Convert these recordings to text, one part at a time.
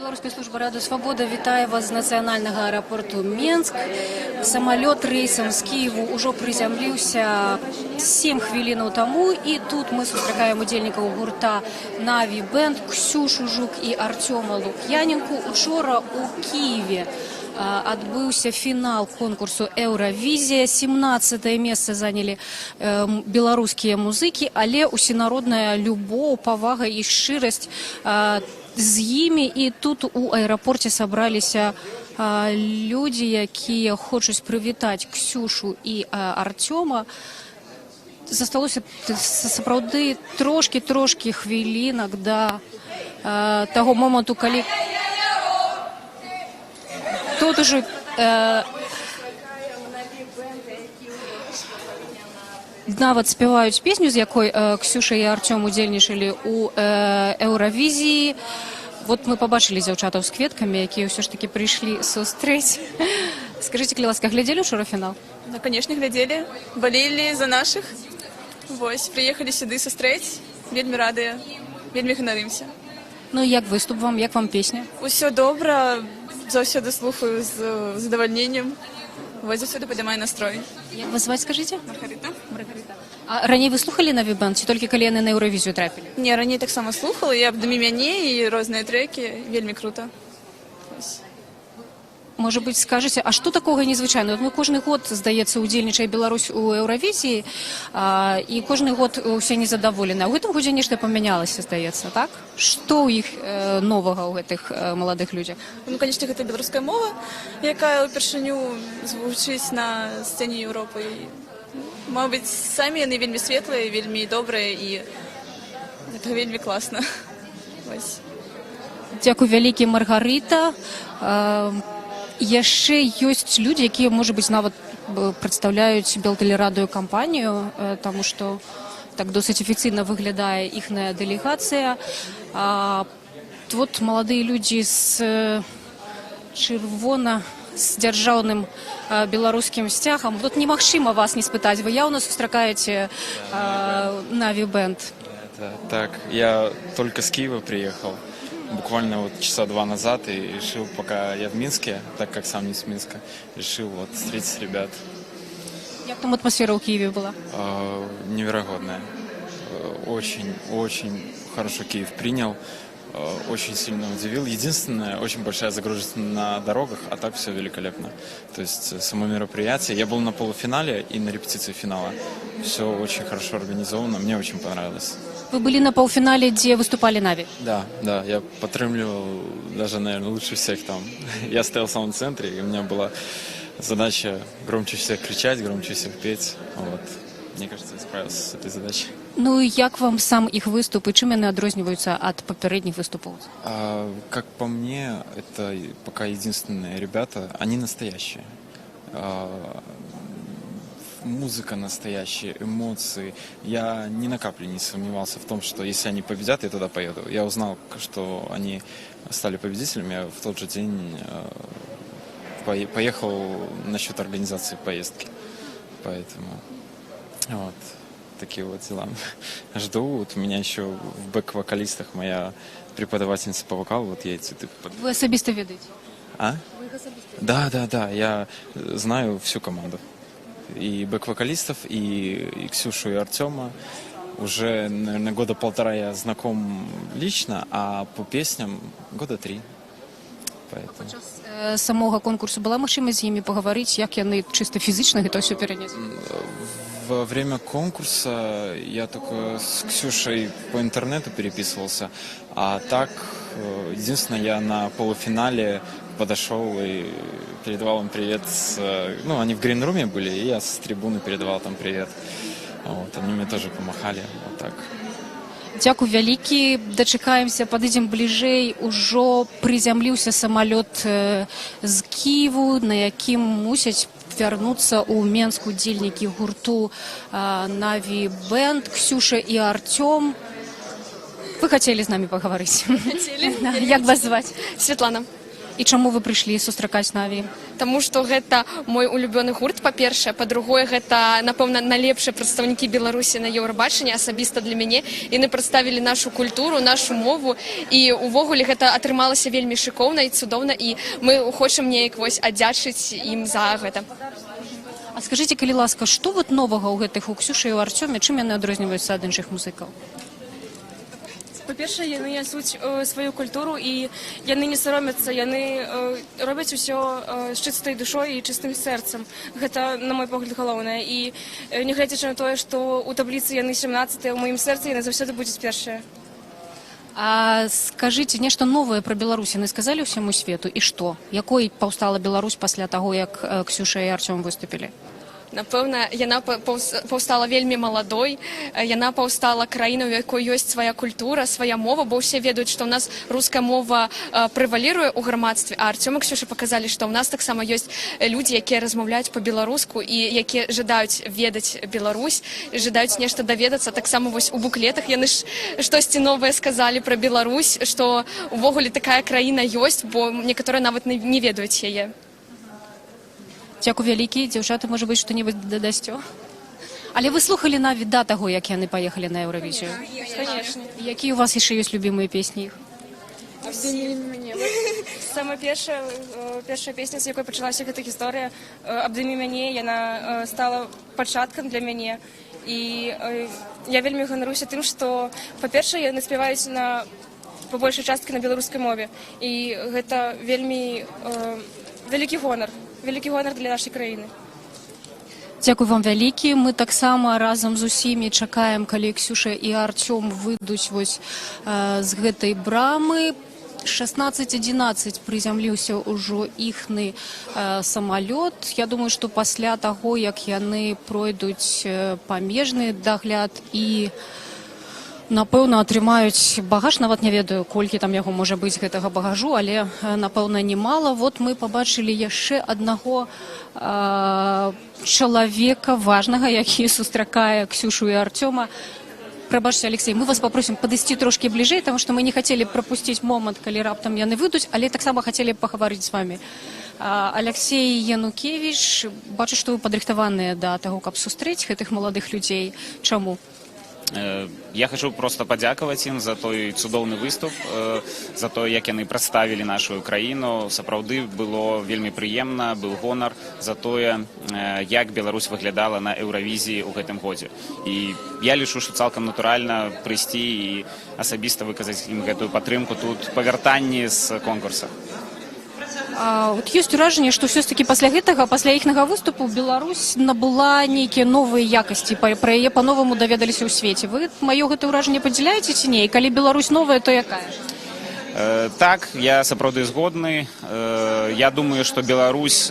Белорусская служба Радио Свобода вітае вас з нацыянальнага аэропорту Менск. Самалёт рэйсам з Кіеву ўжо прызямліўся 7 хвілінаў таму, і тут мы сустракаем удзельнікаў гурта Наві Бенд Ксюшу Жук і Артёма Лук'яненку. Учора у Киеве адбыўся фінал конкурсу Еўравізія. 17-е месца занялі беларускія музыкі, але усенародная любоў, павага і шчырасць з імі. І тут у аэрапорце сабраліся людзі, якія хочуць прывітаць Ксюшу і Артёма. Засталося сапраўды трошкі хвілінак да таго моманту, калі тут уже нават спяваюць песню, з якой Ксюша і Артём удзельнічалі у Еўравізіі. Вот мы побачили дзяўчатаў з кветкамі, якія ўсё ж таки прыйшлі сустрэць. Скажите, калі ласка, глядзелі ўчора фінал? Да, конечно, глядзелі. Балелі за нашых. Вось, прыехалі сюды сустрэць. Вельмі радыя, вельмі ганарымся. Ну, як выступ вам, як вам песня? Усё добра, заўсёды слухаю з задавальненнем. Вось, заўсёды падымаю настрой. Як вас зваць, скажите? Маргарита. А раней вы слухали Наві Бенд, ці толькі калі яны на Еўравізію трапілі? Не, раней таксама слухала, і «Абдымі мяне», і розныя трэкі. Вельмі круто. Вось. Можа быць, скажаце, а што такога незвычайнага? Мы кожны год, здаецца, удзельнічае Беларусь у Еўравізіі, і кожны год усе незадаволеныя. У гэтым годзе нешта памянялася, здаецца, так? Што ў іх новага ў гэтых маладых людзях? Ну, конечно, гэта беларуская мова, якая ўпершыню звучыць на сцэне Еўропы. Мабыць, самі яны вельмі светлыя, вельмі добрыя, і гэта вельмі класна. Вось. Дзякуй вялікі, Маргарыта. Яшчэ ёсць людзі, якія, можа быць, нават прадстаўляюць белтэлерадыёкампанію, таму што так досыць афіцыйна выглядае іхная дэлегацыя. Вот маладыя людзі з чырвона, з дзяржаўным беларускім сцягам. Тут немагчыма вас не спытаць, вы яўна сустракаеце Наві Бенд. Так, я только с Киева приехал. Буквально вот часа 2 назад, и решил, пока я в Минске, так как сам не с Минска, решил вот встретить ребят. Як там атмосфера у Киеве была? Невероятная. Очень хорошо Киев принял, очень сильно удивил. Единственное, очень большая загруженность на дорогах, а так все великолепно. То есть само мероприятие, я был на полуфинале и на репетиции финала. Все очень хорошо организовано, мне очень понравилось. Вы были на полуфинале, где выступали Нави? Да, я подтрымливал даже, наверное, лучше всех там. Я стоял в самом центре, и у меня была задача громче всех кричать, громче всех петь. Вот. Мне кажется, я справился с этой задачей. Ну и як вам сам их выступ, и чем они адрозніваюцца от попередних выступов? Как по мне, это пока единственные ребята, они настоящие. Музыка настоящая, эмоции. Я ни на каплю не сомневался в том, что если они победят, я туда поеду. Я узнал, что они стали победителями, я в тот же день поехал насчет организации поездки. Поэтому вот такие вот дела. Жду. Вот у меня еще в бэк-вокалистах моя преподавательница по вокалу, вот ей цветы. Вы особисто ведаете? А? Вы их особисто ведаете? Да. Я знаю всю команду. И бэк-вокалистов, и Ксюшу, и Артема. Уже, наверное, 1.5 года я знаком лично, а по песням 3 года. Поэтому. Падчас самого конкурсу была магчымасць з імі пагаварыць, як яны чыста фізічна гэта ўсё перанеслі? Во время конкурса я только с Ксюшей по интернету переписывался, а так, единственное, я на полуфинале подошел и передавал им привет. Ну, они в гринруме были, и я с трибуны передавал там привет. Вот, они мне тоже помахали, вот так. Дзякуй вялікі, дачакаемся, падыдзем бліжэй. Ужо прызямліўся самалёт з Кіеву, на якім мусяць вярнуцца ў Менск удзельнікі гурту Наві Бенд, Ксюша і Артём. Вы хацелі з намі пагаварыць? Хацелі. Як вас зваць? Светлана. І чаму вы прыйшлі сустракаць Наві? Таму што гэта мой улюбёны гурт, па-першае, па-другое, гэта, напэўна, найлепшыя прадстаўнікі Беларусі на Еўрабачанні, асабіста для мяне. Яны прадставілі нашу культуру, нашу мову, і увогуле гэта атрымалася вельмі шыкоўна і цудоўна, і мы хочам неяк вось аддзячыць ім за гэта. А скажыце, калі ласка, што вот новага ў гэтых у Ксюшы і ў Арцёме, чым яны адрозніваюцца ад іншых музыкаў? Па-першае, яны нясуць сваю культуру і яны не саромяцца, яны робяць усё з чыстай душой і чыстым сэрцам. Гэта, на мой погляд, галоўнае. І нягледзячы на тое, што ў табліцы яны 17-е, ў маім сэрцы яны заўсёды будуць першыя. А скажыце, нешта новае пра Беларусь яны сказалі ўсяму свету, і што? Якой паўстала Беларусь пасля таго, як Ксюша і Арцём выступілі? Напэўна, яна паўстала вельмі маладой, яна паўстала краінай, у якой ёсць свая культура, свая мова, бо ўсе ведаюць, што ў нас руская мова прэваліруе ў грамадстве, а Арцём і Ксюша паказалі, што ў нас таксама ёсць людзі, якія размаўляюць па-беларуску і якія жадаюць ведаць Беларусь, жадаюць нешта даведацца. Таксама вось у буклетах яны ж штосьці новае сказалі пра Беларусь, што ўвогуле такая краіна ёсць, бо некаторыя нават не ведаюць яе. Дзякуй вялікі, дзяўчаты, можа быць, што-небудзь дадасцё? Але вы слухалі Наві да таго, як яны паехалі на Еўравізію? Конечно. Якія у вас яшчэ ёсць любімыя песні іх? Самая першая песня, з якой пачалася гэта гісторыя, «Абдымі мяне», яна стала пачаткам для мяне. І я вельмі ганаруся тым, што, па-першае, яны спяваюць па большай часткі на беларускай мове. І гэта вельмі вялікі гонар для нашай краіны. Дзякуй вам вялікі. Мы таксама разам з усімі чакаем, калі Ксюша і Арцём выйдуць вось з гэтай брамы. 16:11 прызямліўся ўжо іхны самалёт. Я думаю, што пасля таго, як яны пройдуць памежны дагляд і напэўна, атрымаюць багаж, нават не ведаю, колькі там яго можа быць гэтага багажу, але, напэўна, немала. Вот мы пабачылі яшчэ аднаго чалавека важнага, які сустракае Ксюшу і Арцёма. Прабачце, Алексей, мы вас попросім падысці трошкі бліжэй, таму што мы не хацелі прапусціць момант, калі раптам яны выйдуць, але таксама хацелі пагаварыць з вамі. Алексей Янукевіч, бачу, што вы падрыхтаваныя да таго, каб сустрэць гэтых маладых людзей. Чаму? Я хочу просто падзякаваць ім за той цудоўны выступ, за то, як яны прадставілі нашу краіну. Сапраўды было вельмі прыемна, быў гонар за тое, як Беларусь выглядала на Еўравізіі ў гэтым годзе. І я лічу, што цалкам натуральна прыйсці і асабіста выказаць ім гэтую падтрымку тут па вяртанні з конкурса. Вот ёсць уражанне, што ўсё-такі пасля гэтага, пасля іхнага выступу, Беларусь набыла нейкія новыя якасці, пра яе па-новаму даведаліся ў свеце. Вы маё гэта ўражанне падзяляеце ці не? І калі Беларусь новая, то якая? Так, я сапраўды згодны. Я думаю, што Беларусь,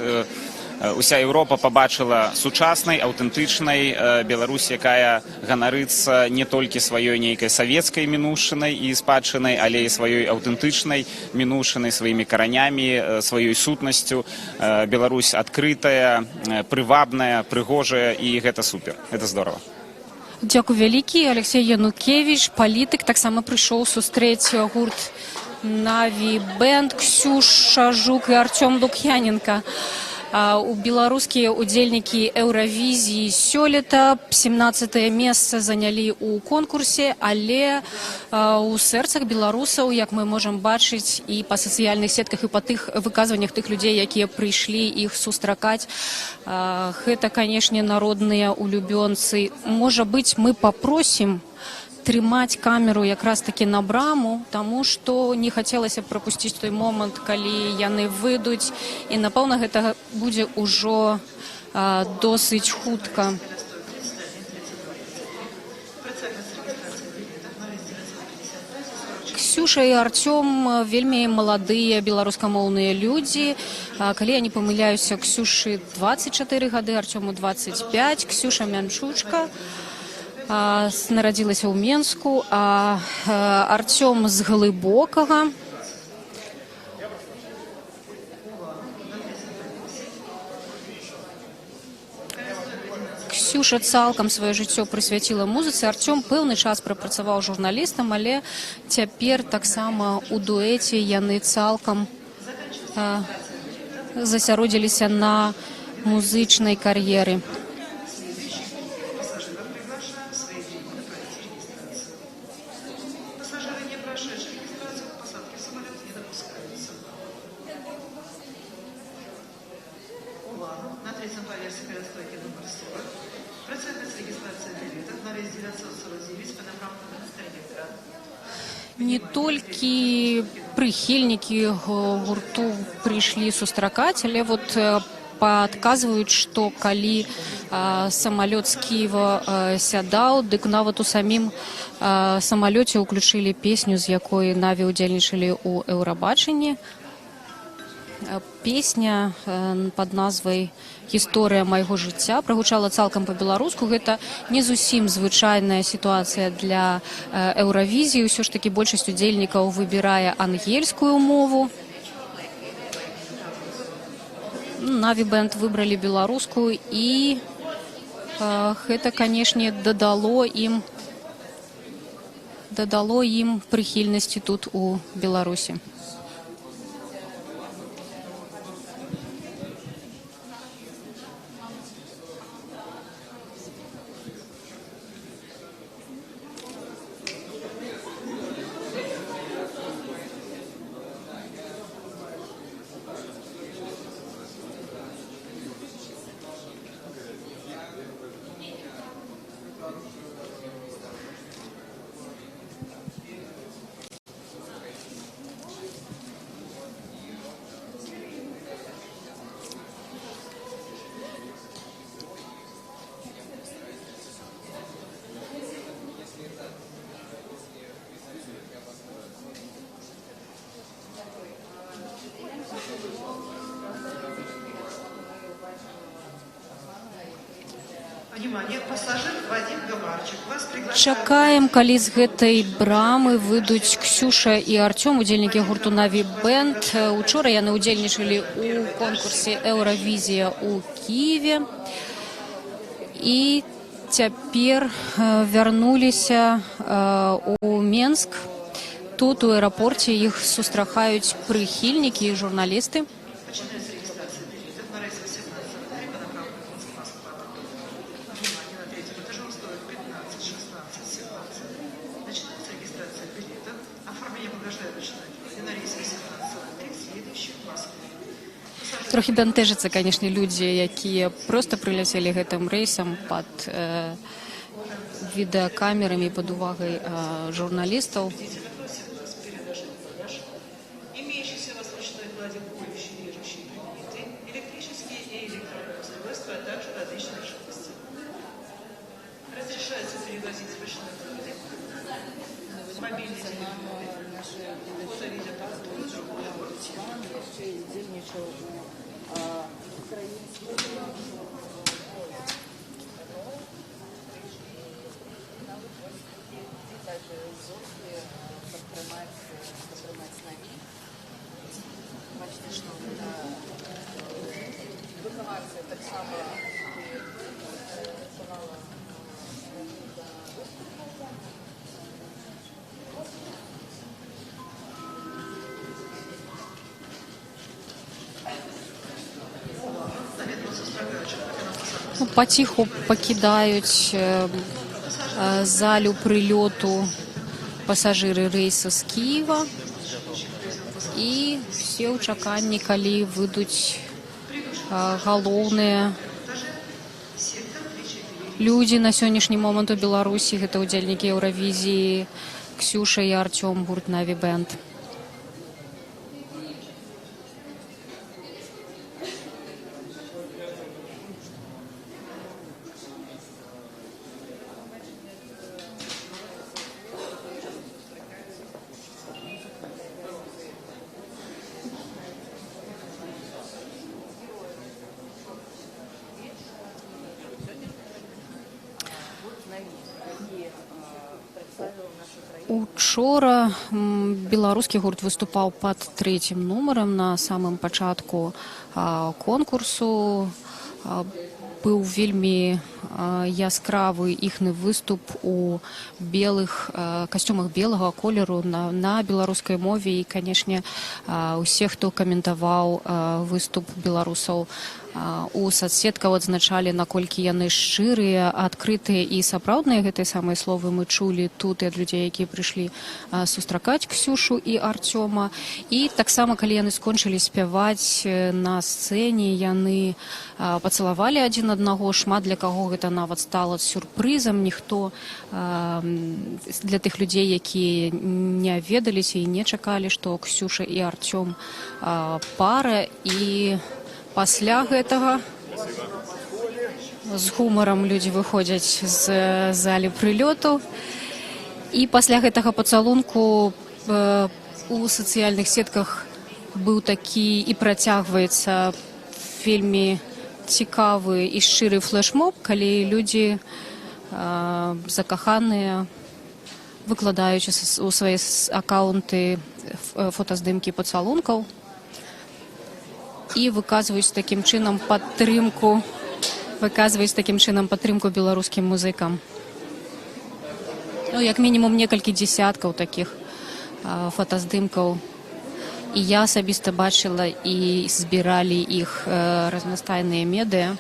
уся Еўропа пабачыла сучаснай, аўтэнтычнай Беларусь, якая ганарыцца не толькі сваёй нейкай савецкай мінушчынай і спадчынай, але і сваёй аўтэнтычнай мінушчынай, сваімі каранямі, сваёй сутнасцю. Беларусь адкрытая, прывабная, прыгожая, і гэта супер. Гэта здорава. Дзякуй вялікі. Алексей Янукевіч, палітык, таксама прыйшоў сустрэць гурт Наві Бэнд, Ксюша Жук і Арцём Лук'яненка. У беларускія удзельнікі Еўравізіі сёлета 17-е месца занялі ў конкурсе, але у сэрцах беларусаў, як мы можам бачыць і па сацыяльных сетках, і па тых выказваннях тых людзей, якія прыйшлі іх сустракаць, гэта, канешне, народныя улюбёнцы. Можа быць, мы папросім трымаць камеру якраз такі на браму, таму што не хацелася прапусціць той момант, калі яны выйдуць, і, напэўна, гэта будзе ўжо досыць хутка. Ксюша і Арцём вельмі маладыя беларускамоўныя людзі. Калі я не памыляюся, Ксюшы 24 гады, Арцёму 25, Ксюша мянчучка. Нарадзілася ў Менску, а Арцём з Глыбокага. Ксюша цалкам сваё жыццё прысвяціла музыцы. Арцём пэўны час прапрацаваў журналістам, але цяпер таксама ў дуэце яны цалкам засяродзіліся на музычнай кар'еры. На третьем поверсе перестойки номер 40. Процентность регистрации билетов на рейс 949 по направлению на Сталинград. Не толькі прыхільнікі гурту прыйшлі сустракаць, але вот падказваюць, што калі самалёт з Кіева сядаў, дык нават у самім самалёце ўключылі песню, з якой Наві ўдзельнічалі ў Еўрабачанні. Песня пад назвай «Гісторыя майго жыцця» прагучала цалкам па-беларуску. Гэта не зусім звычайная сітуацыя для Еўравізіі. Усё ж такі большасць удзельнікаў выбірае ангельскую мову. Наві бэнд выбралі беларускую, і гэта, канешне, дадало ім прыхільнасці тут у Беларусі. Внимание, пассажир Вадим Гамарчик. Вас приглашают. Чакаем, калі з гэтай брамы выйдуць Ксюша і Артём, удзельнікі гурту Наві бэнд. Учора яны ўдзельнічалі ў конкурсе Еўравізія ў Кіеве. І цяпер вярнуліся ў Менск. Тут у аэрапорце іх сустракаюць прыхільнікі і журналісты. Начинается регистрация билетов на рейс 18 по направлению Москва. Внимание, на третьем этаже стоит 15, 16, 17. Начинается регистрация билетов. Оформление багажа и ручной книги на рейс 18 следующий в Москву. Трохі бянтэжацца, канешне, людзі, якія проста прыляцелі гэтым рэйсам пад відэакамерамі, пад увагай журналістаў. Имеющиеся у вас ручной кладик, колющий, режущий предметы, электрические и электронные устройства, а также различные жидкости. Разрешается перевозить ручной кладик, мобильный телефон, фото-видеоаппаратуру, другую Паціху пакідаюць залю прылёту пасажыры рэйса з Кіева, і все ў чаканні, калі выйдуць галоўныя людзі на сённяшні момант у Беларусі. Гэта ўдзельнікі Еўравізіі Ксюша і Артём, гурт Наві бэнд. Учора беларускі гурт выступаў пад трэцім нумарам на самым пачатку конкурсу. Быў вельмі яскравы іхны выступ у белых касцюмах белага колеру на беларускай мове. І, канешне, усе, хто каментаваў выступ беларусаў у соцсетках, адзначалі, наколькі яны шчырыя, адкрытыя і сапраўдныя. Гэтыя самыя словы мы чулі тут і ад людзей, якія прыйшлі сустракаць Ксюшу і Артёма. І таксама, калі яны скончылі спяваць на сцэне, яны пацалавалі адзін аднаго. Шмат для каго гэта нават стала сюрпрызам. Ніхто для тых людзей, якія не ведаліся і не чакалі, што Ксюша і Артём пара. І пасля гэтага з гумарам людзі выходзяць з залі прылёту. І пасля гэтага пацалунку у сацыяльных сетках быў такі і працягваецца вельмі цікавы і шчыры флешмоб, калі людзі закаханыя выкладаюць у свае акаунты фотаздымкі пацалункаў і выказваюць такім чынам падтрымку беларускім музыкам. Ну, як мінімум некалькі дзесяткаў такіх фотаздымкаў. І я асабіста бачыла, і збіралі іх разнастайныя медыа.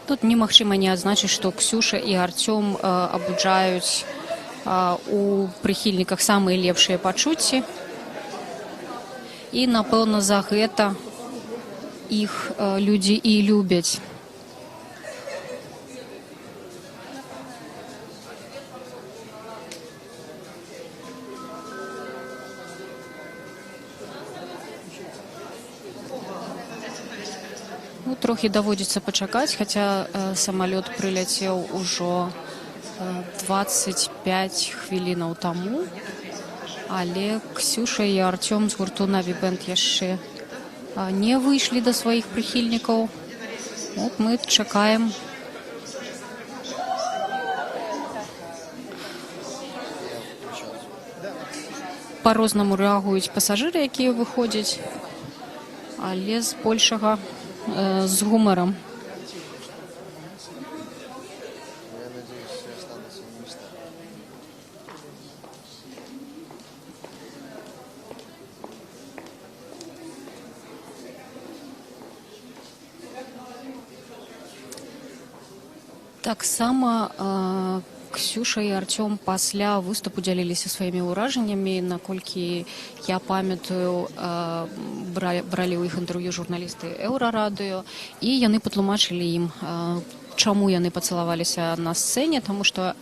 Тут немагчыма не адзначыць, што Ксюша і Артём абуджаюць у прыхільніках самыя лепшыя пачуцці. І, напэўна, за гэта іх людзі і любяць. Ну, трохі даводзіцца пачакаць, хаця самалёт прыляцеў ужо 25 хвілінаў таму, але Ксюша і Артём з гурту Наві Бэнд яшчэ не выйшлі да сваіх прыхільнікаў. От мы чакаем. Па-рознаму рэагуюць пасажыры, якія выходзяць, але збольшага з гумаром. Таксама Ксюша і Артём пасля выступу дзяліліся сваімі ўражаннямі. Наколькі я памятаю, бралі ў іх інтэрв'ю журналісты Еўрарадыё, і яны патлумачылі ім, чаму яны пацалаваліся на сцэне, таму што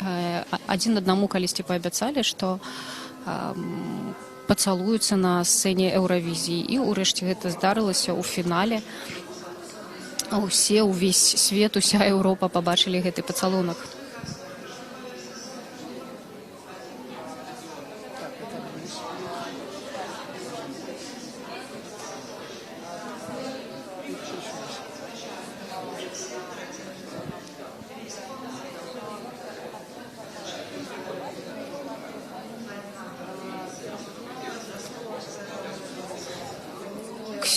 адзін аднаму калісьці паабяцалі, што пацалуюцца на сцэне Еўравізіі. І ўрэшце гэта здарылася ў фінале. Увесь свет, уся Еўропа пабачылі гэты пацалунак.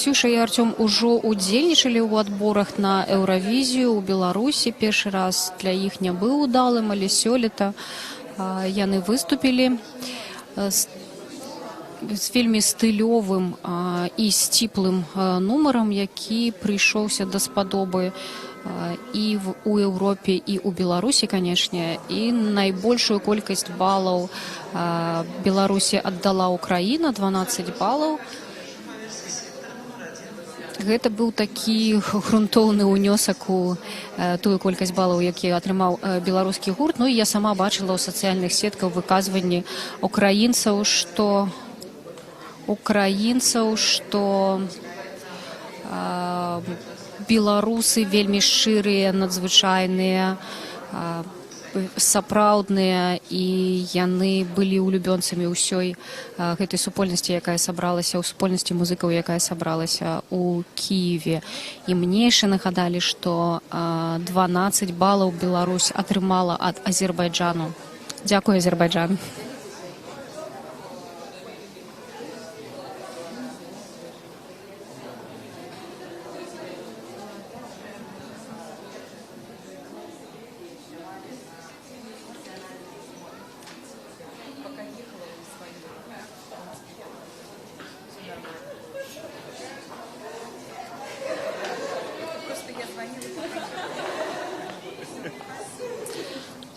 Ксюша і Артём ужо удзельнічалі ў адборах на Еўравізію ў Беларусі. Першы раз для іх не быў удалым, але сёлета яны выступілі з вельмі стылёвым і сціплым нумарам, які прыйшоўся даспадобы і ў Еўропе, і ў Беларусі, канешне. І найбольшую колькасць балаў Беларусі аддала Украіна, 12 балаў. Гэта быў такі грунтоўны ўнёсак у тую колькасць балаў, які атрымаў беларускі гурт. Ну і я сама бачыла ў сацыяльных сетках выказванні украінцаў, што беларусы вельмі шчырыя, надзвычайныя, сапраўдныя, і яны былі улюбёнцамі ўсёй гэтай супольнасці, якая сабралася, у супольнасці музыкаў, якая сабралася ў Кіеве. І мне яшчэ нагадалі, што 12 балаў Беларусь атрымала ад Азербайджану. Дзякуй, Азербайджан.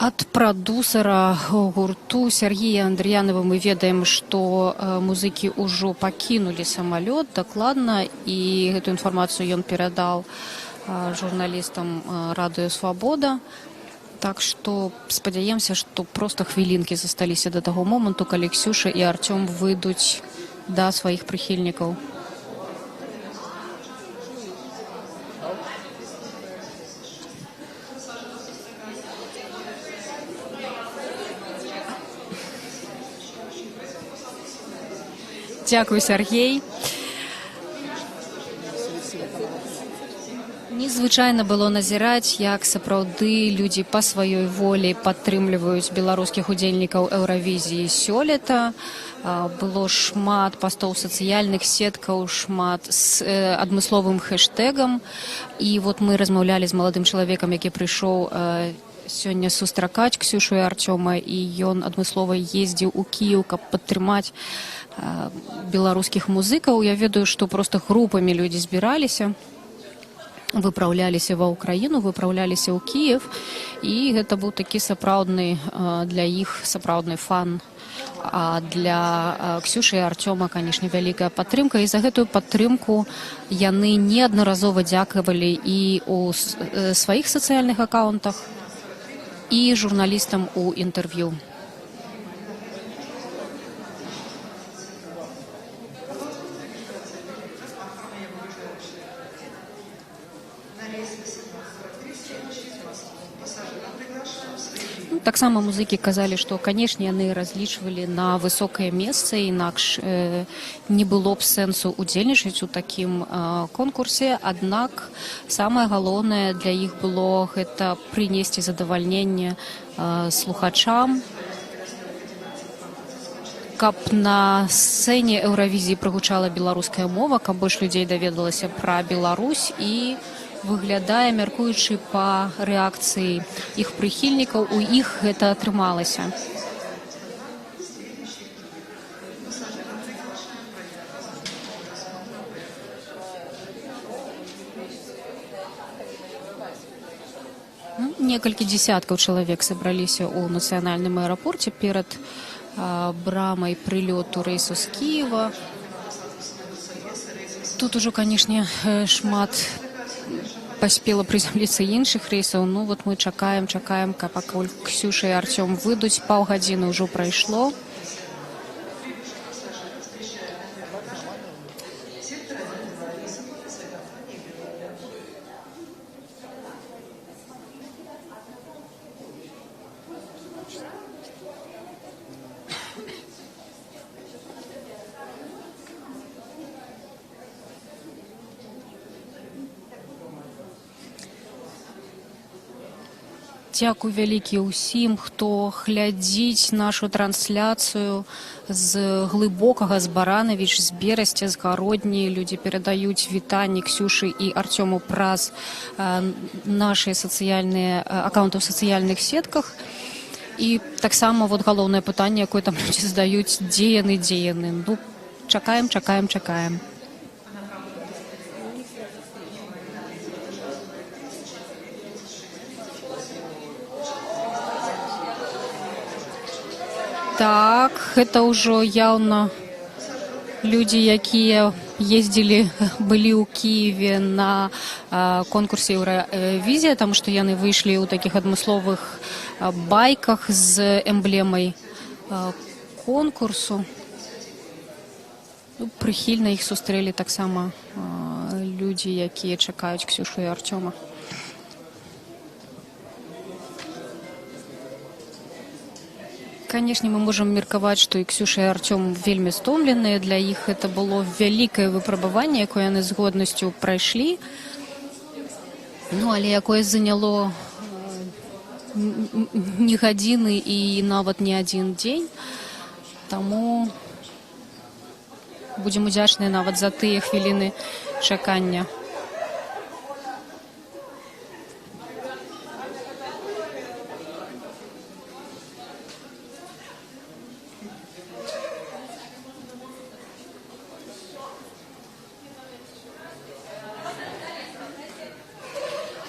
Ад прадусара гурту Сергея Андрыянова мы ведаем, што музыкі ўжо пакінулі самалёт дакладна, і гэту інфармацыю ён перадаў журналістам радыё «Свабода». Так што спадзяемся, што проста хвілінкі засталіся да таго моманту, калі Ксюша і Артём выйдуць да сваіх прыхільнікаў. Дякую, Сергей. Незвычайна было назіраць, як сапраўды людзі па сваёй волі падтрымліваюць беларускіх удзельнікаў Еўравізіі сёлета. Было шмат пастоў сацыяльных сеткаў, шмат з адмысловым хэштэгам. І вот мы размаўлялі з маладым чалавекам, які прыйшоў сёння сустракаць Ксюшу і Артёма, і ён адмыслова ездзіў у Кіеў, каб падтрымаць беларускіх музыкаў. Я ведаю, што проста групамі людзі збіраліся, выпраўляліся ва ўкраіну, выпраўляліся ў Кіев, і гэта быў такі сапраўдны для іх сапраўдны фан. А для Ксюшы і Артёма, канешне, вялікая падтрымка, і за гэтую падтрымку яны неаднаразова дзякавалі і ў сваіх сацыяльных акаунтах, і журналістам у інтэрв'ю. Таксама музыкі казалі, што, канешне, яны разлічвалі на высокае месца, інакш не было б сэнсу удзельнічаць у такім конкурсе. Аднак самае галоўнае для іх было гэта прынесці задавальненне слухачам, каб на сцэне Еўравізіі прагучала беларуская мова, каб больш людзей даведалася пра Беларусь, і выглядае, мяркуючы па рэакцыі іх прыхільнікаў, у іх гэта атрымалася. Некалькі дзесяткаў чалавек сабраліся ў нацыянальным аэрапорце перад брамай прылёту рэйсу з Кіева. Тут ужо, канешне, шмат паспела прызямліцца іншых рэйсаў. Ну вот мы чакаем, пакуль Ксюша і Артём выйдуць. Паўгадзіны ўжо прайшло. Дзякуй вялікі ўсім, хто глядзіць нашу трансляцыю з глыбокага, з Баранавіч, з Берасця, з Гародні. Людзі перадаюць вітанні Ксюшы і Артёму праз нашыя сацыяльныя акаунты ў сацыяльных сетках. І таксама вот галоўнае пытанне, якое там людзі задаюць: дзе яны? Ну, чакаем. Так, гэта ўжо яўна людзі, якія былі ў Кіеве на конкурсе Еўравізія, таму што яны выйшлі ў такіх адмысловых байках з эмблемай конкурсу. Прыхільна іх сустрэлі таксама людзі, якія чакаюць Ксюшу і Артёма. Канешне, мы можам меркаваць, што і Ксюша і Артём вельмі стомленыя. Для іх гэта было вялікае выпрабаванне, якое яны з годнасцю прайшлі. Ну, але якое заняло не гадзіны і нават не адзін дзень. Таму будзем удзячныя нават за тыя хвіліны чакання.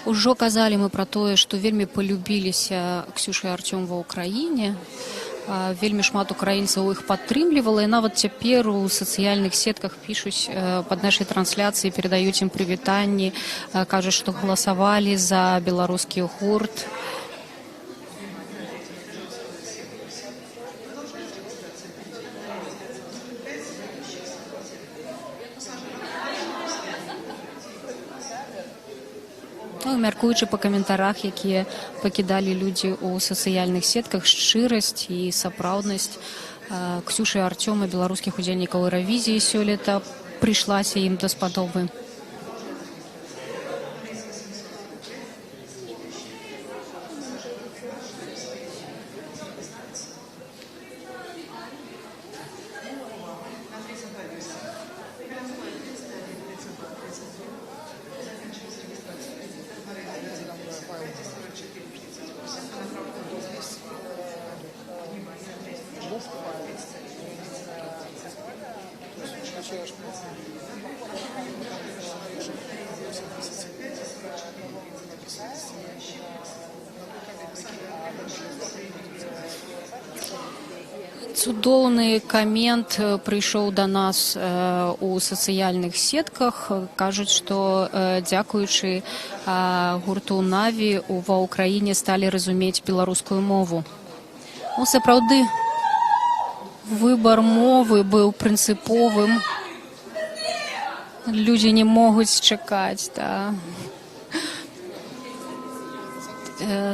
Ужо казалі мы пра тое, што вельмі палюбіліся Ксюша і Артём ва ўкраіне. Вельмі шмат украінцаў іх падтрымлівала, і нават цяпер у сацыяльных сетках пішуць пад нашай трансляцыі, перадаюць ім прывітанні, кажуць, што галасавалі за беларускі гурт. Ну, мяркуючы па каментарах, якія пакідалі людзі ў сацыяльных сетках, шчырасць і сапраўднасць Ксюшы і Артёма, беларускіх удзельнікаў Еўравізіі сёлета, прыйшлася ім даспадобы. Цудоўны камент прыйшоў да нас у сацыяльных сетках. Кажуць, што дзякуючы гурту Наві ва ўкраіне сталі разумець беларускую мову. Ну, сапраўды, выбар мовы быў прынцыповым. Людзі не могуць чакаць, да.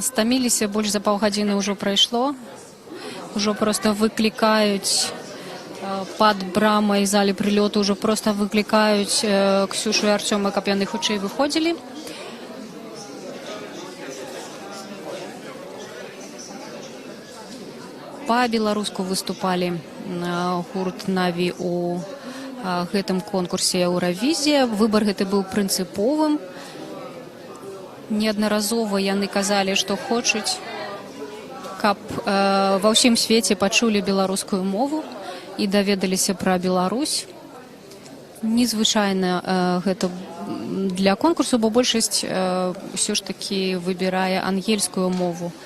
Стаміліся, больш за паўгадзіны ўжо прайшло. Ужо просто выклікаюць пад брамай залі прылёту, ўжо просто выклікаюць Ксюшу і Артёма, каб яны хутчэй выходзілі. Па-беларуску выступалі гурт Наві у гэтым конкурсе Еўравізія. Выбар гэты быў прынцыповым. Неаднаразова яны казалі, што хочуць, каб ва ўсім свеце пачулі беларускую мову і даведаліся пра Беларусь. Незвычайна гэта для конкурсу, бо большасць ўсё ж такі выбірае ангельскую мову.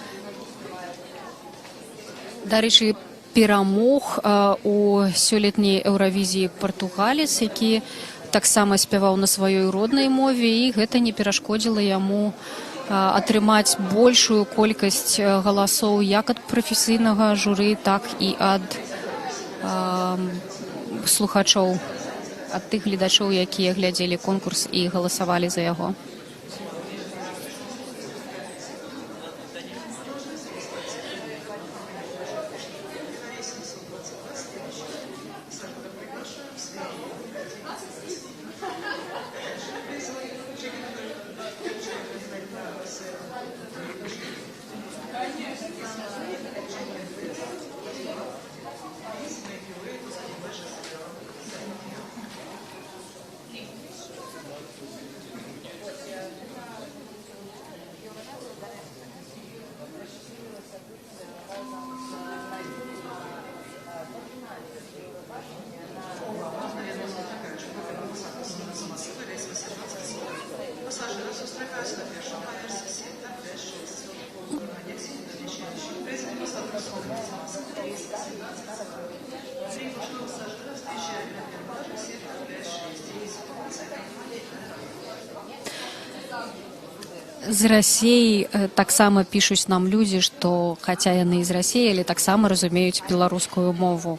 Дарэчы, перамог у сёлетняй Еўравізіі партугалец, які таксама спяваў на сваёй роднай мове, і гэта не перашкодзіла яму атрымаць большую колькасць галасоў як ад прафесійнага журы, так і ад слухачоў, ад тых гледачоў, якія глядзелі конкурс і галасавалі за яго. З Расіі таксама пішуць нам людзі, што хаця яны з Расіі, але таксама разумеюць беларускую мову.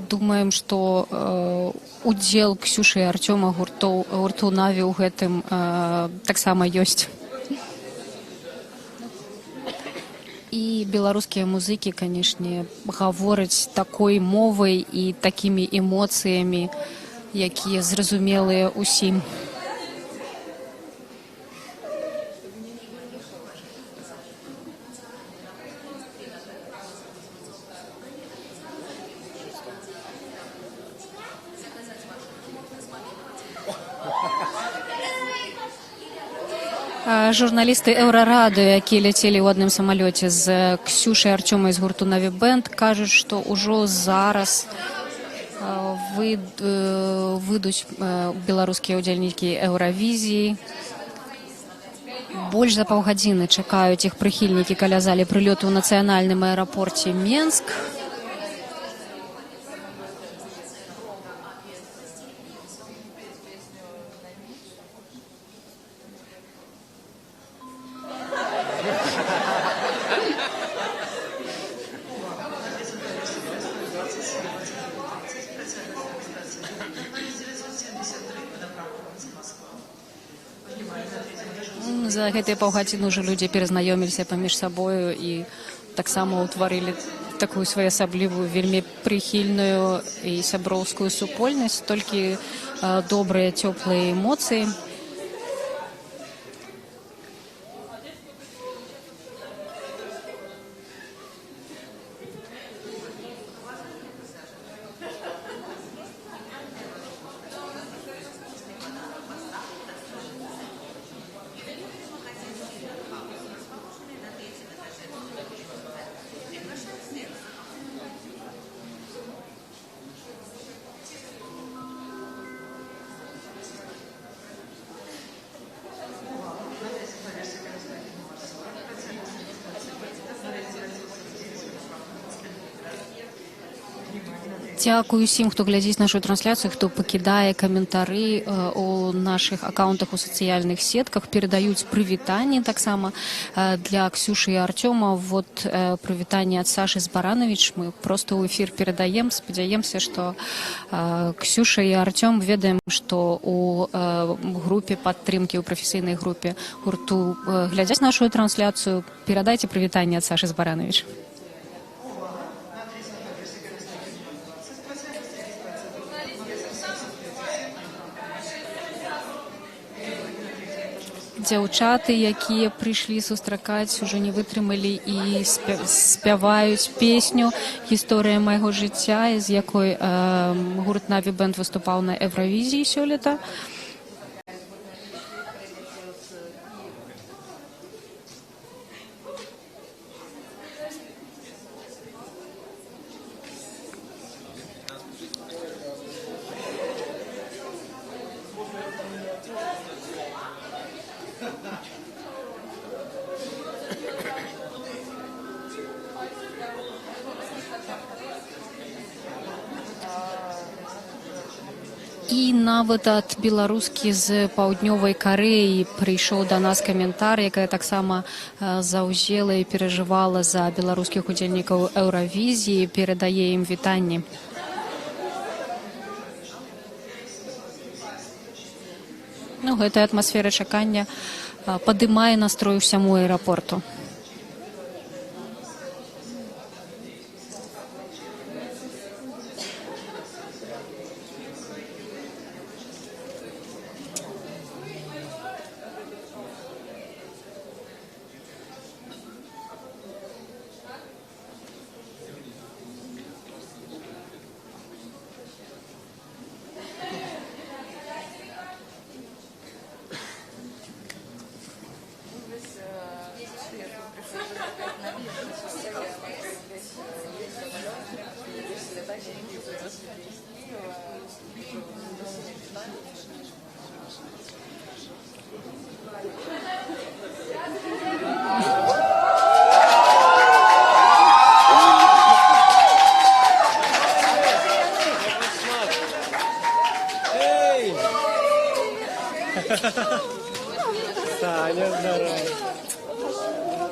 Думаем, што удзел Ксюшы і Артёма гурту Наві ў гэтым таксама ёсць. І беларускія музыкі, канешне, гавораць такой мовай і такімі эмоцыямі, якія зразумелыя ўсім. Журналісты Еўрарадыё, якія ляцелі ў адным самалёце з Ксюшай і Артёмай з гурту Наві Бэнд, кажуць, што ўжо зараз выйдуць беларускія ўдзельнікі Еўравізіі. Больш за паўгадзіны чакаюць іх прыхільнікі каля залі прылёту ў нацыянальным аэрапорце Менск. За гэтыя паўгадзіны ўжо людзі перазнаёміліся паміж сабою і таксама ўтварылі такую своеасаблівую, вельмі прыхільную і сяброўскую супольнасць, толькі добрыя, цёплыя эмоцыі. Дзякую усім, хто глядзіць нашу трансляцыю, хто пакідае каментары у нашых аккаунтах у сацыяльных сетках, перадаюць прывітанні таксама для Ксюшы і Артёма. Вот прывітанне ад Сашы Збаранавіч. Мы просто ў эфір перадаем, спадзяемся, што Ксюша і Артём ведаем, што у групе падтрымкі, у прафесійнай групе гурту глядзяць нашу трансляцыю. Перадайце прывітанне ад Сашы Збаранавіч. Дзяўчаты, якія прыйшлі сустракаць, ужо не вытрымалі і спяваюць песню «Гісторыя майго жыцця», з якой гурт Наві Бэнд выступаў на Еўравізіі сёлета. І нават ад беларускі з паўднёвай Карэі прыйшоў да нас каментар, якая таксама заўзела і перажывала за беларускіх удзельнікаў Еўравізіі, перадае ім вітанні. Гэтая атмасфера чакання падымае настрой усяму аэрапорту.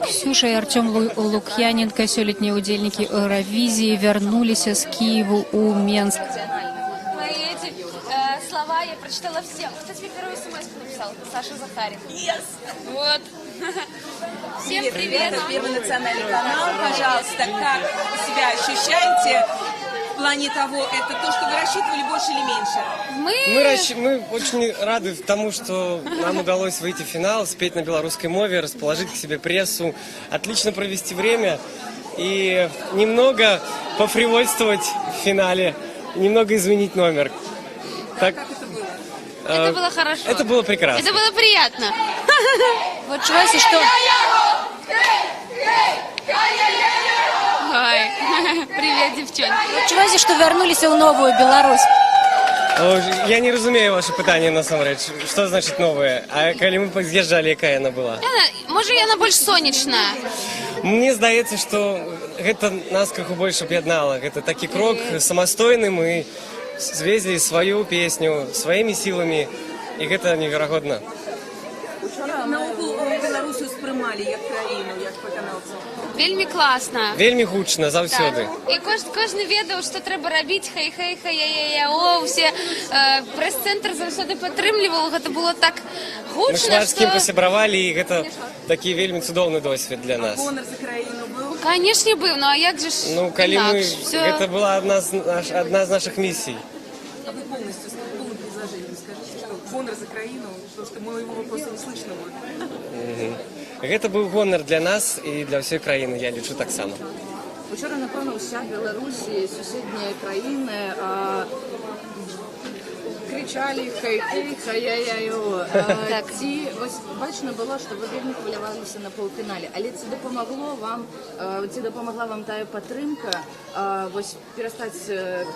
Ксюша и Артем Лукьяненко, сёлетние удельники Евровизии, вернулись из Киева у Менск. Мои эти слова я прочитала всем. Кто тебе первую смс написал? Саша Захарин. Yes! Вот. Всем привет. Это Первый национальный канал. Пожалуйста, как вы себя ощущаете? В плане того, это то, что вы рассчитывали больше или меньше? Мы очень рады тому, что нам удалось выйти в финал, спеть на белорусской мове, расположить к себе прессу, отлично провести время и немного пофривольствовать в финале, немного изменить номер. Так, как это было? Это было хорошо. Это было прекрасно. Это было приятно. Вот чувствуете, что... Ой, привет, девчонки. Адчуваеце, што вярнуліся ў новую Беларусь? Я не разумею ваше пытанне насамрэч. Што значыць новае? А калі мы з'язджалі, якая яна была? Можа, яна больш сонечная. Мне здаецца, што гэта нас крыху больш аб'яднала. Гэта такі крок самастойны, мы звезлі сваю песню сваімі сіламі, і гэта неверагодна. Наогул Беларусь успрымалі як краіну, як выканаўцаў. Вельмі класна. Вельмі гучна заўсёды. І кожны ведаў, што трэба рабіць, хай-хай-хай-я-я-я-о, усе прэс-цэнтр заўсёды падтрымліваў, гэта было так Мы гучна, шмат з кім што... пасябравалі, і гэта такі вельмі цудоўны досвед для нас. Гонар за краіну быў. Канешне быў, ну а як же ж Ну, калі мы... інакш? Всё... Гэта была адна з наших місій. А вы полностью с полным предложением скажите, что гонор за краіну, потому что моего вопроса не слышно будет. Гэта быў гонар для нас і для ўсёй краіны, я лічу таксама. Учора, напевно, уся Білорусь і сусідні країни кричали хай-хай, хай-яй-яй-о. Ці, ось, бачно було, що ви вельми хвилювалися на півфіналі, але це допомогло вам, ці допомогла вам та підтримка, ось, перестати...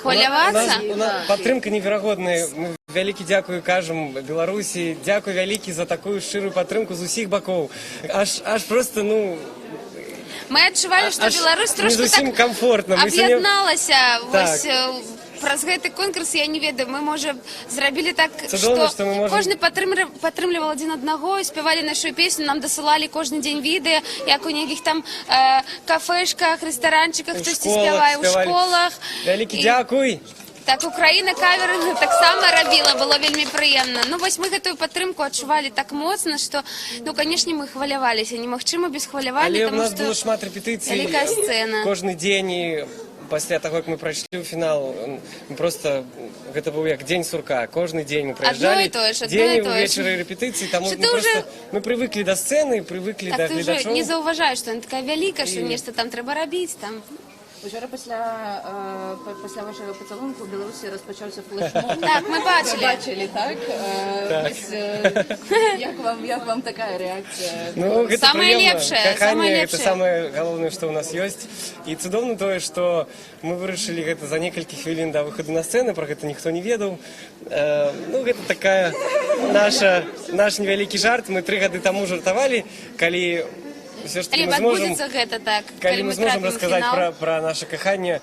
Хвалявацца? Падтрымка неверагодная. Мы вялікі дзякую кажам Беларусі, дзякуй вялікі за такую шчырую падтрымку з усіх бакоў. Аж просто, ну... Мы адчувалі, што Беларусь трошку так комфортна. аб'ядналася. Так. Вось праз гэты конкурс, я не ведаю, мы, можа, зрабілі так, Цудоўна, што мы можем... кожны падтрымліваў адзін аднаго, спявалі нашу песню, нам дасылалі кожны дзень відэа, як у нейкіх там кафешках, рэстаранчыках, хтосьці спявае ў школах. Вялікі дзякуй! Так, Украіна каверы таксама рабіла, было вельмі прыемна. Ну, вось мы гэтую падтрымку адчувалі так моцна, што, ну, канешне, мы хваляваліся, немагчыма без хвалявання, Але у таму нас што было шмат рэпетыцый. вялікая сцэна. Кожны дзень, і пасля таго, як мы прайшлі ў фінал, просто гэта быў як дзень сурка. Кожны дзень мы прыязджалі, дзень і ўвечары рэпетыцыі, таму мы прывыклі да сцэны, прывыклі да гледачоў. Так ты ўжо не заўважаеш, што яна такая вялікая, што нешта там трэба рабіць, там... Учора після вашого поцілунку в Білорусі розпочався флешмоб. Так, ми бачили. Бачили, так? Як вам така реакція? Ну, гэта самае прыемна. лепшае, Каханне, самае гэта лепшае. самае галоўнае, што ў нас ёсць. І цудоўна тое, што мы вырашылі гэта за некалькі хвілін да выхаду на сцэну, пра гэта ніхто не ведаў. Ну, гэта такая наш невялікі жарт. Мы 3 гады таму жартавалі, калі все ж таки Але адбудзецца гэта так, калі мы зможам трапім у расказаць фінал. пра наша каханне.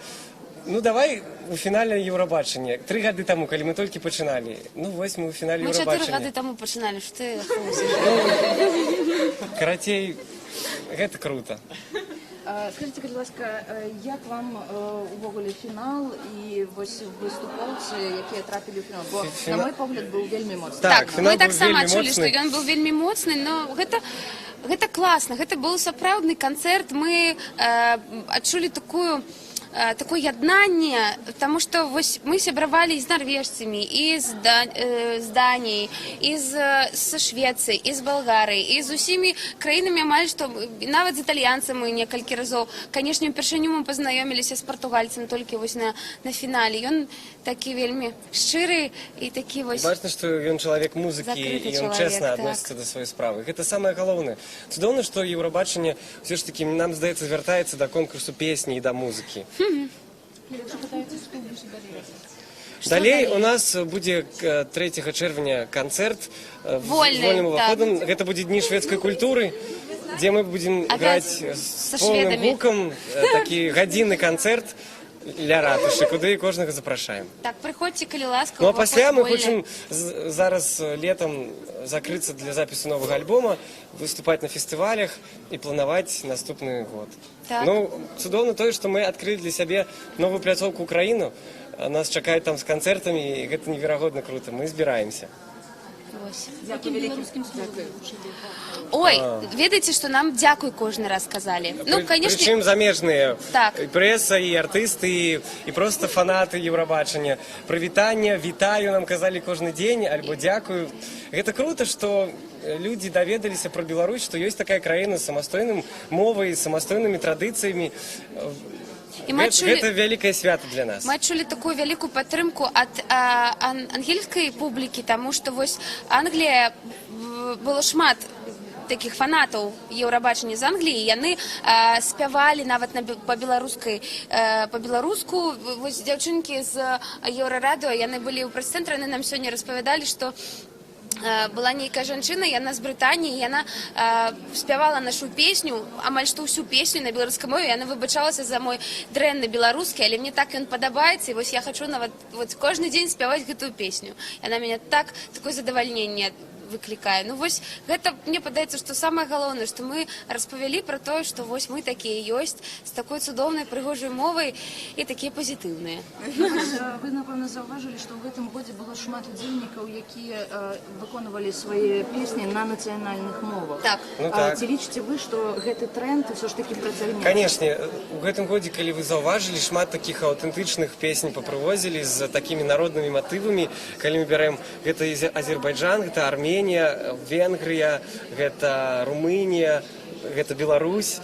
Ну, давай у фінале Еўрабачання. 3 гады таму, калі мы толькі пачыналі. Ну, вось мы ў фінале Мы 4 гады Еўрабачання. таму пачыналі, што ты... Карацей, гэта круто. Скажіть, будь ласка, як вам увогуле фінал і вось выступоўцы, якія трапілі ў фінал? Бо, на мой погляд, быў вельмі моцны. Так, мы фінал быў таксама вельмі адчулі, што моцны. ён быў вельмі моцны, но гэта класна, гэта быў сапраўдны канцэрт, мы адчулі такое яднанне, таму што вось мы сябравалі і з нарвежцамі, і з Даніяй, і з Швецыяй, і з Балгарыяй, і з усімі краінамі амаль што, нават з італьянцамі некалькі разоў. Канешне, упершыню мы пазнаёміліся з партугальцам толькі вось на фінале. Ён такі вельмі шчыры і такі вось... Бачна, што ён чалавек музыкі, Закрыты і ён чалавек, чэсна так. адносіцца да сваёй справы. Гэта самае галоўнае. Цудоўна, што Еўрабачанне ўсё ж такі, нам здаецца, звяртаецца да конкурсу песні і да музыкі. Далей у нас будзе 3 чэрвеня канцэрт з вольным уваходам. Гэта будзе дні шведскай культуры, дзе мы будзем граць з поўным гукам, такі гадзінны канцэрт для ратушы, куды кожнага запрашаем. Так, прыходзьце, калі ласка. Ну а пасля мы хочам зараз летом закрыцца для запісу новага альбома, выступаць на фестывалях і планаваць наступны год. Так. Ну, цудоўна тое, што мы адкрылі для сябе новую пляцоўку Украіну. Нас чакаюць там з канцэртамі, і гэта неверагодна крута. Мы збіраемся. Ой, ведаеце, што нам дзякуй кожны раз казалі. Ну, канешне... Прычым замежныя. Так. І прэса, і артысты, і проста фанаты Еўрабачання. Прывітання, вітаю, нам казалі кожны дзень, альбо дзякую. Гэта крута, што людзі даведаліся пра Беларусь, што ёсць такая краіна з самастойным мовай, самастойнымі традыцыямі. Гэта вялікае свята для нас. Мы адчулі такую вялікую падтрымку ад ангельскай публікі, таму што вось Англія было шмат таких фанатаў Еўрабачання з Англіі, яны спявалі нават па-беларуску. Вось дзяўчынкі з Еўрарадыо, яны былі ў прэс-цэнтры, яны нам сёння распавядалі, што была нейкая жанчына, яна з Брытаніі, яна спявала нашу песню, амаль што ўсю песню на беларускай мове, яна выбачалася за мой дрэнны беларускі, але мне так ён падабаецца, і вось я хачу нават кожны дзень спяваць гэтую песню. Яна мяне такое задавальненне выклікае. Ну вось гэта, мне падаецца, што самае галоўнае, што мы распавялі пра тое, што вось мы такія ёсць, з такой цудоўнай прыгожай мовай і такія пазітыўныя. Вы, напэўна, заўважылі, што ў гэтым годзе было шмат удзельнікаў, якія выконвалі свае песні на нацыянальных мовах. Так. Ці лічыце вы, што гэты тренд ўсё ж такі працягнецца? Канешне, у гэтым годзе, калі вы заўважылі, шмат такіх аўтэнтычных песень папрывозілі з такімі народнымі матывамі. Калі мы бярем, гэта Азербайджан, гэта Арменія, Венгрыя, гэта Румынія, гэта Беларусь.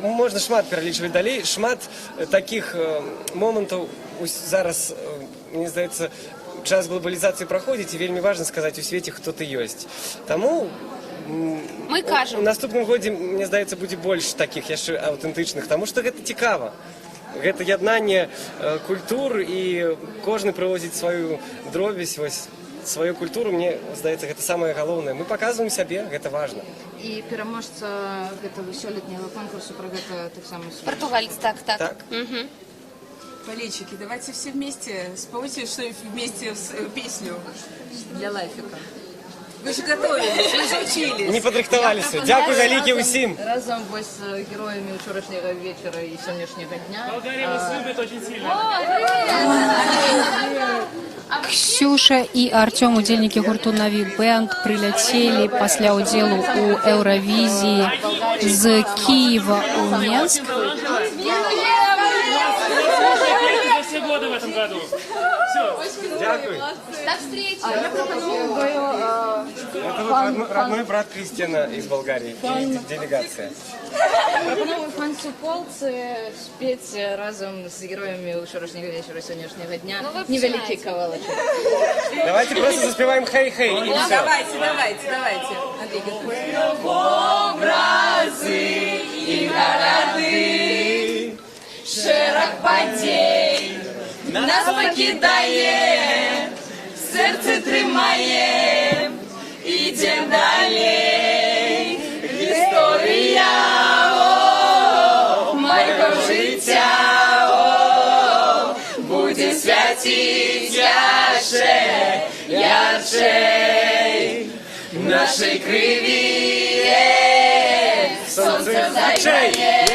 Можна шмат пералічваць далей. Шмат такіх момантаў зараз, мне здаецца, час глобалізацыі праходзіць, і вельмі важна сказаць у свеце, хто ты ёсць. Таму мы кажам. У наступным годзе, мне здаецца, будзе больш такіх яшчэ аўтэнтычных, таму што гэта цікава. Гэта яднанне культур, і кожны прывозіць сваю дробязь, вось сваю культуру, мне здаецца, гэта самае галоўнае. Мы паказваем сябе, гэта важна. І пераможца гэтага сёлетняга конкурсу пра гэта таксама Португалец, так. Болельщики, давайте все вместе спойте что-нибудь вместе песню для лайфика. Вы же готовились, вы же учились. Не падрыхтаваліся. Дзякуй вялікі ўсім. Разом з героямі учорашняга вечара і сённяшняга дня. Болгария вас любит очень сильно. Ксюша і Артём, удзельнікі гурту «Наві Бэнд», прыляцелі пасля ўдзелу ў Еўравізіі з Киева ў Менск. Все годы в этом году. Дякую. До встречи. Я пропоную Это родной брат Кристиана из Болгарии и делегация. Пропоную Фансу Полцы спеть разом с героями учорашняга вечера сённяшняга дня невялікі кавалачок. Давайте просто заспеваем «Хей-хей» и все. Давайте. Образы и городы, шерох подей нас покидає, серце тримає, ідем далей. Історія, майко життя, буде святіть ярче, нашей криві сонце заграє,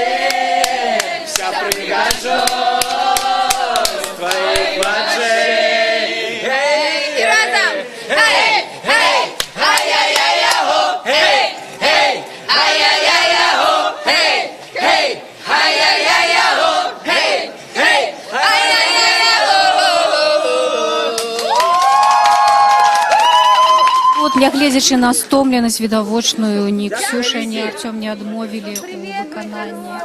вся пригажу. Твоих плачей. И разом. Эй, ай-яй-яй-яй-го. Эй, ай-яй-яй-яй-го. Эй, ай-яй-яй-яй-го. Эй, ай-яй-яй-яй-го. Вот, нягледзячы на стомленасць відавочную, ні Ксюша, ні Артём не адмовілі ў выкананні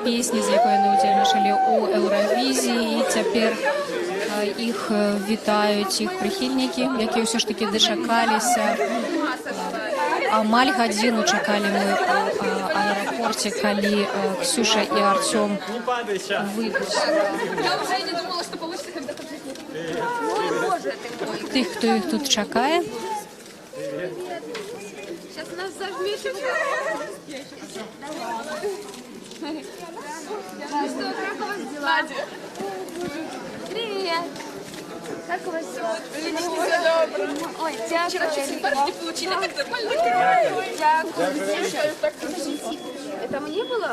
песні, з якой яны ўдзельнічалі ў Еўравізіі, і цяпер іх вітаюць іх прыхільнікі, якія ўсё ж такі дачакаліся. Амаль гадзіну чакалі мы ў аэрапорце, калі Ксюша і Артём выйдуць. Тых, хто іх тут чакае. Сейчас нас зажмете. Что, как у вас дела? Привет. Как у вас дела? Все добро. Ой, дякую. Вчера чуть не получили, так нормально. Дякую. Это мне было?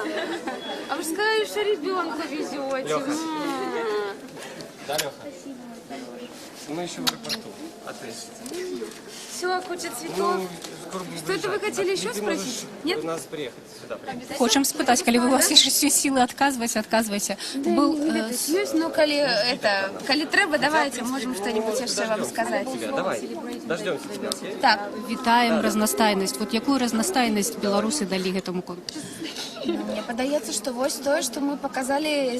А вы сказали, что ребенка везете. Да, Леха? Мы еще в аэропорту. Все, куча цветов. Что это вы хотели еще спросить? Нет? У нас приехать сюда. Хочам спытаць, калі вы у вас ёсць сілы, адказвайце. Ёсць, ну калі трэба, давайте, можем что-нибудь яшчэ вам сказаць. Давай, дождемся тебя, окей? Так, Вітаем разнастайнасць. Вот якую разнастайнасць беларусы далі гэтаму конкурсу? мне падаецца, што вось тое, што мы паказалі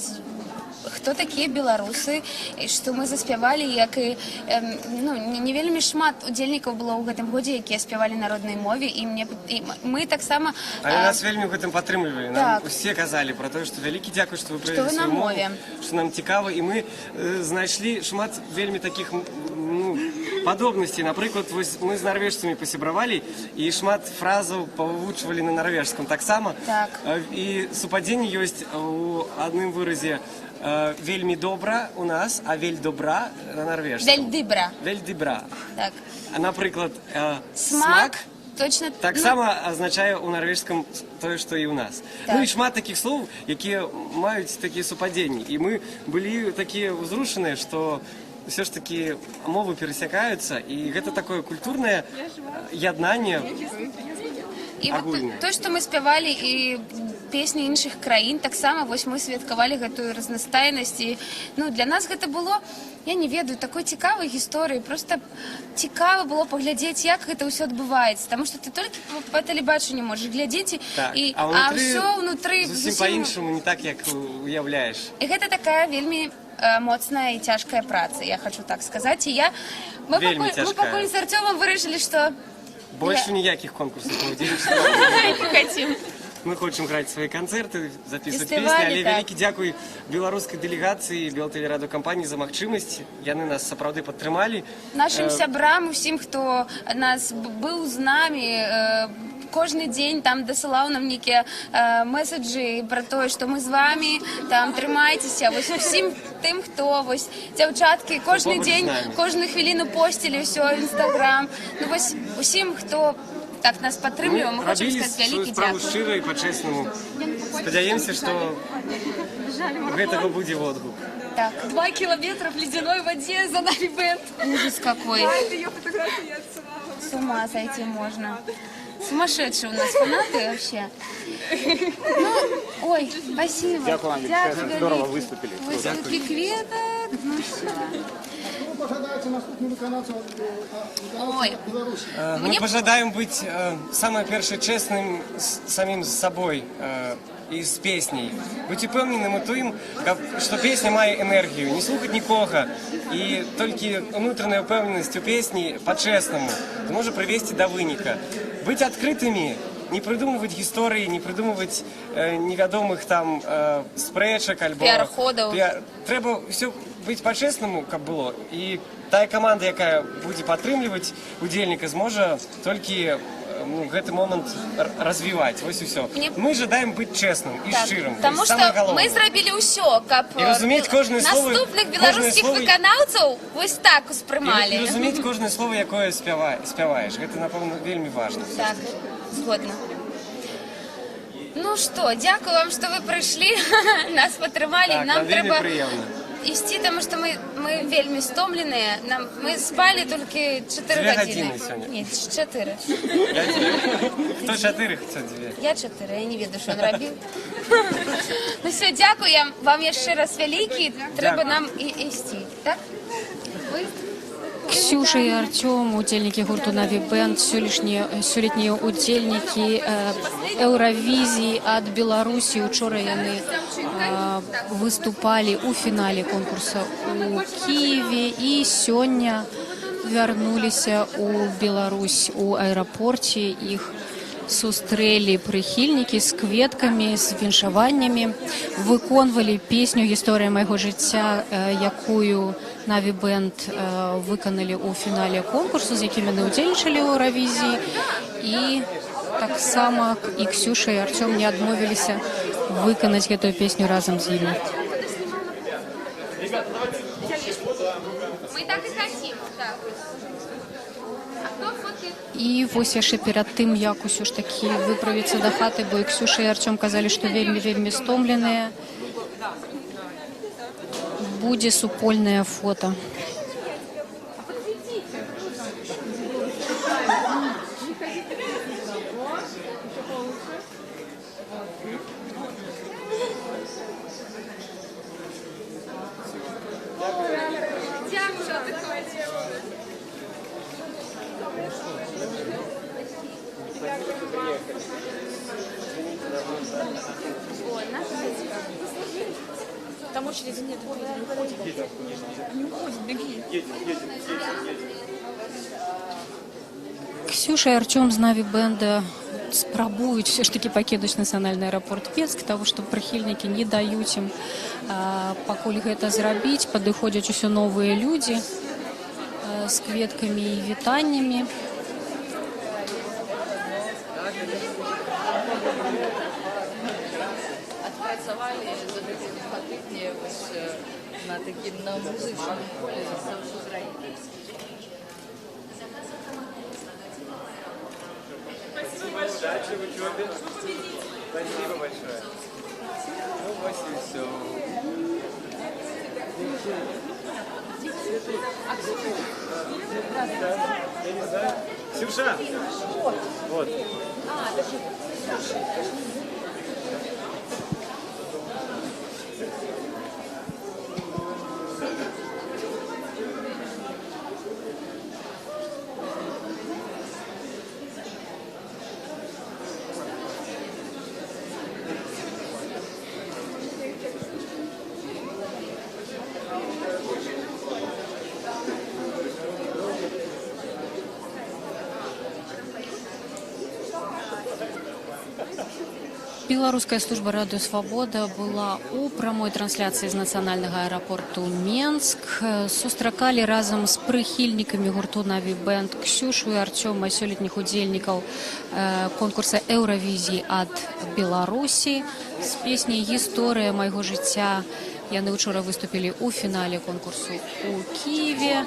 хто такія беларусы, і што мы заспявалі, як і не вельмі шмат удзельнікаў было ў гэтым годзе, якія спявалі на роднай мове, і мы таксама... Але нас вельмі ў гэтым падтрымлівалі. Нам усе казалі про тое, што вялікі дзякуй, што вы правялі сваю мову, што нам цікава, і мы знайшлі шмат вельмі такіх падобнасцей. Напрыклад, мы з нарвежцамі пасябравалі і шмат фразаў павывучвалі на нарвежском таксама. І супадзенне ёсць у адным выразе вельмі добра у нас, а вель добра на нарвежском. Вельдыбра. Вельдыбра. Так. А, напрыклад, смак точно таксама азначае ў нарвежском тое, што і ў нас. Ну і шмат такіх слоў, якія маюць такія супадзенні. І мы былі такія ўзрушаныя, што все ж таки мовы перасякаюцца, і гэта такое культурнае яднанне агульнае. То, што мы спявалі і песні іншых краін, таксама вось мы святкавалі гэтую разнастайнасць, і для нас гэта было, я не ведаю, такой цікавай гісторыі, просто цікава было паглядзець, як гэта ўсё адбываецца, таму што ты толькі па тэлебачанню можаш глядзець, а ўсё ўнутры зусім па-іншаму, не так, як уяўляеш. І гэта такая вельмі моцная і цяжкая праца, я хочу так сказаць, і мы пакуль з Артёмам вырашылі, што больше ніякіх конкурсаў не хотим. Мы хочам граць свае канцэрты, записываць песні, але вялікі дзякуй беларускай дэлегацыі, Белтэлерадыёкампаніі за магчымасць. Яны нас сапраўды падтрымалі. Нашым сябрам, усім, хто нас быў з намі, кожны дзень там дасылаў нам нейкія месаджы пра тое, што мы з вамі, там трымайцеся, вось усім тым, хто вось дзяўчаткі кожны дзень, кожную хвіліну посцілі ўсё ў Інстаграм. Ну вось усім, хто так нас падтрымлівае, мы хочам сказаць вялікі дзякуй. Справу шчыра і па-чэснаму. Спадзяемся, што гэтага будзе водгук. Так. 2 километра в ледяной воде за нами бэнд. Ужас какой. Это ее фотографию я отсылала. С ума сойти можно. Сумасшедшие у нас фанаты вообще. Ой, спасибо. Дякую вам, здорово выступили. Выставки кветок, ну все. Ой. Мы пожадаем быть самым першым честным самим с собой і з песней. Быць упэўненым у тым, што песня мае энергію, не слухаць нікога, і толькі унутраная ўпэўненасць у песні па-чэснаму можа прывесці да выніка. Быць адкрытымі, не прыдумваць гісторыі, не прыдумваць невядомых там спрэчак альбо піар-ходаў. Трэба ўсё быць па-чэснаму, каб было. І тая каманда, якая будзе падтрымліваць удзельніка, зможа толькі гэты момант развіваць. Вось і ўсё. Мы жадаем быць чэсным і шчырым. Таму што мы зрабілі ўсё, каб наступных беларускіх выканаўцаў вось так успрымалі. І разумець кожнае слово, якое спяваеш. Гэта, напэўна, вельмі важна. Так, згодна. Ну што, дзякую вам, што вы прыйшлі, нас падтрымалі. Нам вельмі прыемна. Ісці, таму што мы вельмі стомленыя. Мы спалі толькі 4 гадзіны. Не, 4. Хто 4, хто 2? Я 4, я не ведаю, што ён рабіў. Ну все, дзякуем вам яшчэ раз вялікі. Трэба нам і ісці, так? Вы? Ксюша і Артём, удзельнікі гурту Наві Бэнд, сёлетнія удзельнікі Еўравізіі ад Беларусі. Учора яны выступалі ў фінале конкурса у Кіеве і сёння вярнуліся ў Беларусь. У аэрапорце іх сустрэлі прыхільнікі з кветкамі, з віншаваннямі, выконвалі песню «Гісторыя майго жыцця», якую Наві Бэнд выканалі ў фінале конкурсу, з якімі яны ўдзельнічалі ў Еўравізіі. І таксама і Ксюша, і Артём не адмовіліся выканаць гэтую песню разам з імі. Мы так і хацім, так. І вось яшчэ перад тым, як усё ж такі выправіцца да хаты, бо і Ксюша і Артём казалі, што вельмі стомленыя, будзе супольнае фота. Там очереди нет, не уходит, беги. Ксюша и Артем з Наві Бенда спрабуюць все ж таки пакінуць нацыянальны аэрапорт Пенск, того што прыхільнікі не даюць ім пакуль гэта зрабіць. Падыходзяць усё новыя людзі з кветкамі і вітаннямі. Адпрацавалі за гэтыя выхадныя на такім на музычным поле з Украіны. Удачи в учебе. Спасибо большое. Ну, вот и все. Я не знаю. Ксюша! Вот. Беларуская служба радыё «Свабода» была у прамой трансляцыі з нацыянальнага аэрапорту Менск. Сустракалі разам з прыхільнікамі гурту «Наві Бэнд» Ксюшу і Артёма, сёлетніх удзельнікаў конкурса «Еўравізіі» ад Беларусі з песняй «Гісторыя майго жыцця». Яны учора выступілі ў фінале конкурсу ў Кіеве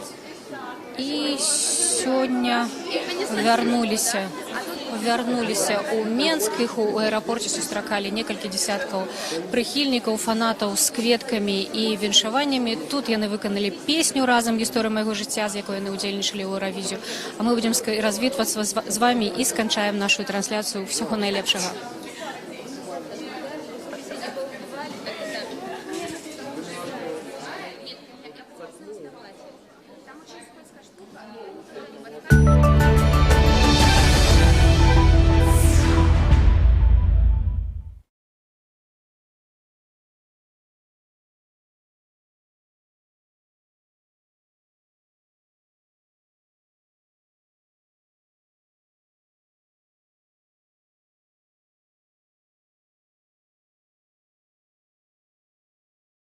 і сёння вярнуліся ў Менск. Іх у аэрапорце сустракалі некалькі дзесяткаў прыхільнікаў, фанатаў з кветкамі і віншаваннямі. Тут яны выканалі песню разам «Гісторыя майго жыцця», з якой яны ўдзельнічалі ў Еўравізію. А мы будзем развітвацца з вамі і сканчаем нашу трансляцыю. Всяго найлепшага. Там очень скользкая штука.